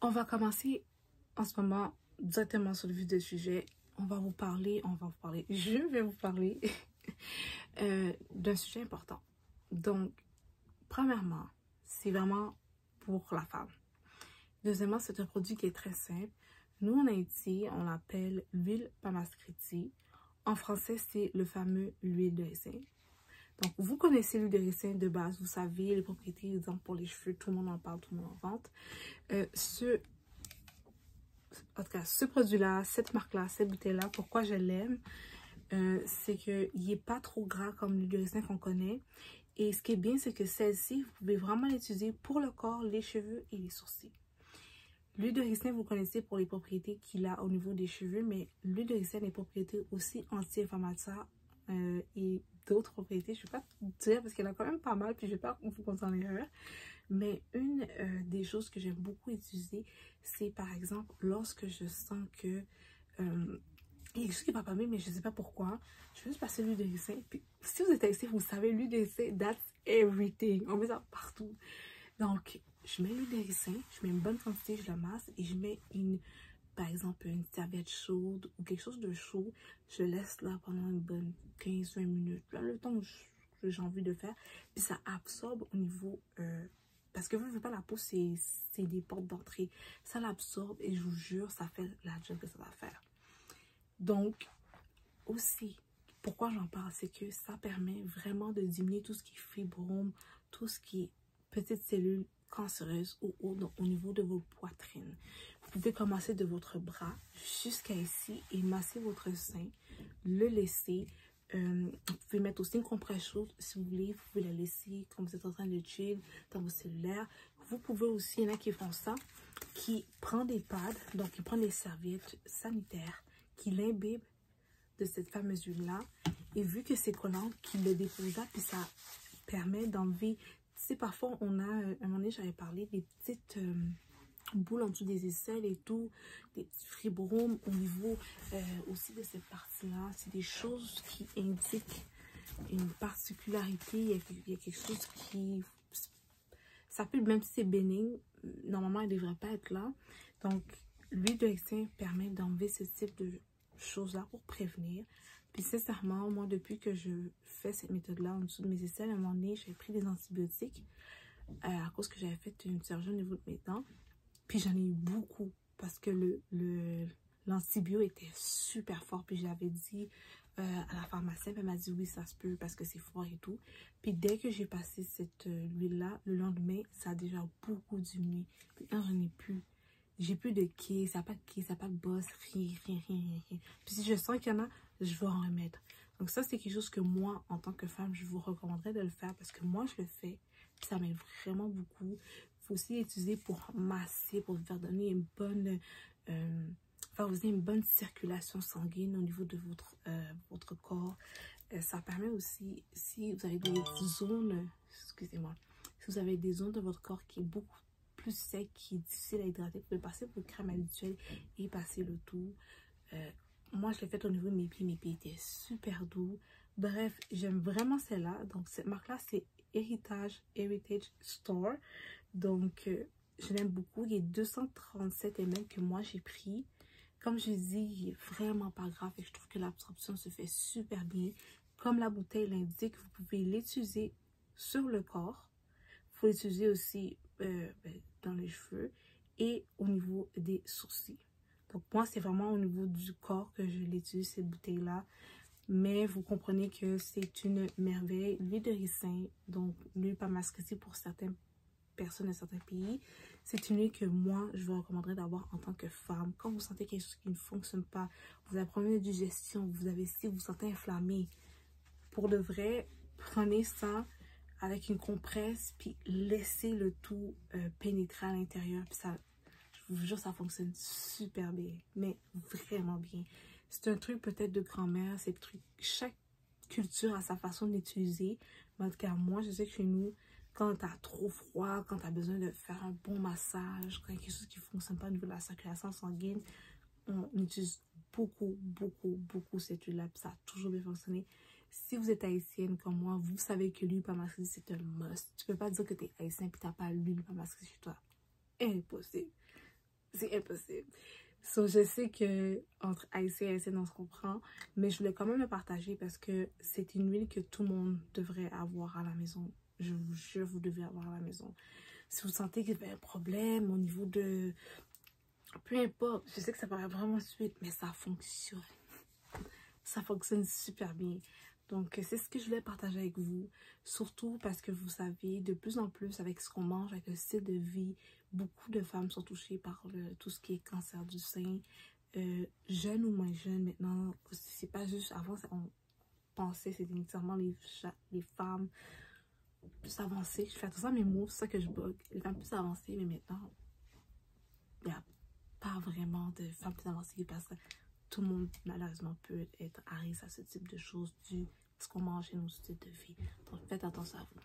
On va commencer en ce moment directement sur le vif du sujet. Je vais vous parler d'un sujet important. Donc, premièrement, c'est vraiment pour la femme. Deuxièmement, c'est un produit qui est très simple. Nous, en Haïti, on l'appelle l'huile Pamaskriti. En français, c'est le fameux l'huile de ricin. Donc, vous connaissez l'huile de ricin de base, vous savez les propriétés, exemple pour les cheveux, tout le monde en parle, tout le monde en vente. En tout cas, ce produit-là, cette marque-là, cette bouteille-là, pourquoi je l'aime, c'est qu'il n'est pas trop gras comme l'huile de ricin qu'on connaît. Et ce qui est bien, c'est que celle-ci, vous pouvez vraiment l'utiliser pour le corps, les cheveux et les sourcils. L'huile de ricin, vous connaissez pour les propriétés qu'il a au niveau des cheveux, mais l'huile de ricin a des propriétés aussi anti-inflammatoires et d'autres propriétés. Je ne vais pas dire parce qu'il y en a quand même pas mal, puis je ne vais pas vous compter en erreur. Mais une des choses que j'aime beaucoup utiliser, c'est par exemple lorsque je sens que il y a quelque chose qui va pas bien, mais je ne sais pas pourquoi. Je vais juste passer l'huile de ricin. Puis si vous êtes ici, vous savez, l'huile de ricin, that's everything. On met ça partout. Donc, je mets l'huile de ricin, je mets une bonne quantité, je la masse et je mets par exemple, une serviette chaude ou quelque chose de chaud. Je laisse là pendant une bonne 15-20 minutes. Là, le temps que j'ai envie de faire. Puis ça absorbe au niveau... parce que vous ne voyez pas, la peau, c'est des portes d'entrée. Ça l'absorbe et je vous jure, ça fait la job que ça va faire. Donc, aussi, pourquoi j'en parle, c'est que ça permet vraiment de diminuer tout ce qui est fibrome, tout ce qui est petites cellules cancéreuses au niveau de vos poitrines. Vous pouvez commencer de votre bras jusqu'à ici et masser votre sein, le laisser. Vous pouvez mettre aussi une compresse chaude si vous voulez. Vous pouvez la laisser comme vous êtes en train de chill dans vos cellulaires. Vous pouvez aussi, il y en a qui font ça, qui prend des pads, donc qui prend des serviettes sanitaires, qui l'imbibent de cette fameuse huile-là. Et vu que c'est collant, qui le dépose là, puis ça permet d'enlever... Tu sais, parfois, on a, à un moment donné, j'avais parlé des petites boules en dessous des aisselles et tout, des petits fibromes au niveau aussi de cette partie-là. C'est des choses qui indiquent une particularité. Il y a quelque chose qui... Ça peut, même si c'est bénin, normalement, elle ne devrait pas être là. Donc, l'huile de ricin permet d'enlever ce type de choses-là pour prévenir. Puis sincèrement, moi, depuis que je fais cette méthode-là en dessous de mes aisselles, à un moment donné, j'avais pris des antibiotiques à cause que j'avais fait une chirurgie au niveau de mes dents. Puis j'en ai eu beaucoup parce que l'antibio était super fort. Puis je l'avais dit à la pharmacienne, elle m'a dit oui, ça se peut parce que c'est fort et tout. Puis dès que j'ai passé cette huile-là, le lendemain, ça a déjà beaucoup diminué. Puis quand j'en ai plus. J'ai plus de quai, ça n'a pas de quai, ça n'a pas de bosse, rien. Puis si je sens qu'il y en a, je vais en remettre. Donc ça, c'est quelque chose que moi, en tant que femme, je vous recommanderais de le faire parce que moi, je le fais. Puis ça m'aide vraiment beaucoup. Il faut aussi l'utiliser pour masser, pour vous faire donner une bonne... favoriser une bonne circulation sanguine au niveau de votre corps. Ça permet aussi, si vous avez des zones... Excusez-moi. Si vous avez des zones de votre corps qui est beaucoup plus sec, qui est difficile à hydrater, vous pouvez passer votre crème habituelle et passer le tout. Moi, je l'ai fait au niveau de mes pieds. Mes pieds étaient super doux. Bref, j'aime vraiment celle-là. Donc, cette marque-là, c'est Heritage Store. Donc, je l'aime beaucoup. Il est 237 ml que moi, j'ai pris. Comme je dis, il est vraiment pas grave et je trouve que l'absorption se fait super bien. Comme la bouteille l'indique, vous pouvez l'utiliser sur le corps. Vous pouvez l'utiliser aussi dans les cheveux et au niveau des sourcils. Donc moi, c'est vraiment au niveau du corps que je l'utilise, cette bouteille-là. Mais vous comprenez que c'est une merveille. L'huile de ricin, donc l'huile Pamaskriti pour certaines personnes de certains pays, c'est une huile que moi, je vous recommanderais d'avoir en tant que femme. Quand vous sentez quelque chose qui ne fonctionne pas, vous avez un problème de digestion, si vous vous sentez inflammé, pour de vrai, prenez ça avec une compresse, puis laissez le tout pénétrer à l'intérieur. Puis ça, je vous jure, ça fonctionne super bien, mais vraiment bien. C'est un truc peut-être de grand-mère, c'est truc. Chaque culture a sa façon d'utiliser. Mais en tout cas, moi, je sais que chez nous, quand t'as trop froid, quand t'as besoin de faire un bon massage, quand il y a quelque chose qui ne fonctionne pas au niveau de la circulation sanguine, on utilise beaucoup cette huile-là. Puis ça a toujours bien fonctionné. Si vous êtes haïtienne comme moi, vous savez que l'huile Pamaskriti, c'est un must. Tu peux pas dire que tu es haïtien et que tu n'as pas l'huile Pamaskriti chez toi. Impossible. C'est impossible. So, je sais que entre Haïtiens et Haïtiennes, on se comprend, mais je voulais quand même le partager parce que c'est une huile que tout le monde devrait avoir à la maison. Je vous jure, vous devez avoir à la maison. Si vous sentez qu'il y a un problème au niveau de... Peu importe, je sais que ça paraît vraiment suite, mais ça fonctionne. Ça fonctionne super bien. Donc, c'est ce que je voulais partager avec vous. Surtout parce que vous savez, de plus en plus, avec ce qu'on mange, avec le style de vie, beaucoup de femmes sont touchées par tout ce qui est cancer du sein. Jeunes ou moins jeunes, maintenant, c'est pas juste... Avant, on pensait que c'était nécessairement les femmes plus avancées. Je fais attention à mes mots, c'est ça que je bug. Les femmes plus avancées, mais maintenant, il n'y a pas vraiment de femmes plus avancées parce que tout le monde, malheureusement, peut être à risque à ce type de choses dû à ce qu'on mange et nos styles de vie. Donc, faites attention à vous.